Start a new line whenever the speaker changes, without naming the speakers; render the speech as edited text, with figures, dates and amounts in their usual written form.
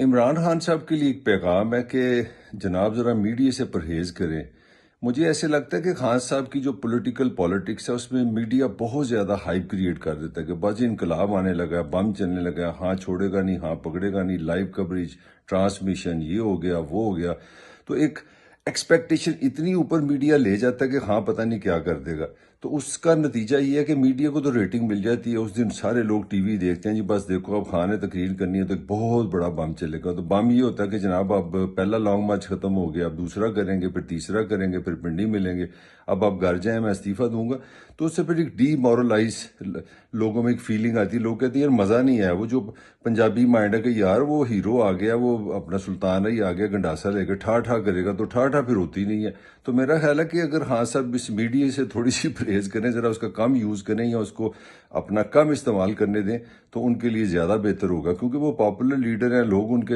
इमरान खान साहब के लिए एक पैगाम है कि जनाब ज़रा मीडिया से परहेज़ करें। मुझे ऐसे लगता है कि खान साहब की जो पॉलिटिक्स है उसमें मीडिया बहुत ज़्यादा हाइप क्रिएट कर देता है कि बस इनकलाब आने लगा, बम चलने लगा, हाँ छोड़ेगा नहीं, हाँ पकड़ेगा नहीं, लाइव कवरेज, ट्रांसमिशन, ये हो गया, वो हो गया। तो एक एक्सपेक्टेशन इतनी ऊपर मीडिया ले जाता है कि हाँ पता नहीं क्या कर देगा। तो उसका नतीजा ये है कि मीडिया को तो रेटिंग मिल जाती है, उस दिन सारे लोग टीवी देखते हैं, जी बस देखो अब खान ने तकरीर करनी है तो एक बहुत बड़ा बम चलेगा। तो बम ये होता है कि जनाब अब पहला लॉन्ग मार्च खत्म हो गया, अब दूसरा करेंगे, फिर तीसरा करेंगे, फिर पिंडी मिलेंगे, अब आप घर जाएं, मैं इस्तीफा दूंगा। तो उससे फिर एक डीमोरलाइज लोगों में एक फीलिंग आती है, लोग कहते हैं यार मज़ा नहीं आया। वो जो पंजाबी माइंड है कि यार वो हीरो आ गया, वो अपना सुल्तान ही आ गया, गंडासा लेकर ठा ठा करेगा, तो ठा ठा फिर होती नहीं है। तो मेरा ख्याल है कि अगर हाँ सब इस मीडिया से थोड़ी सी परहेज करें, ज़रा उसका कम यूज़ करें या उसको अपना कम इस्तेमाल करने दें, तो उनके लिए ज़्यादा बेहतर होगा, क्योंकि वो पॉपुलर लीडर हैं, लोग उनके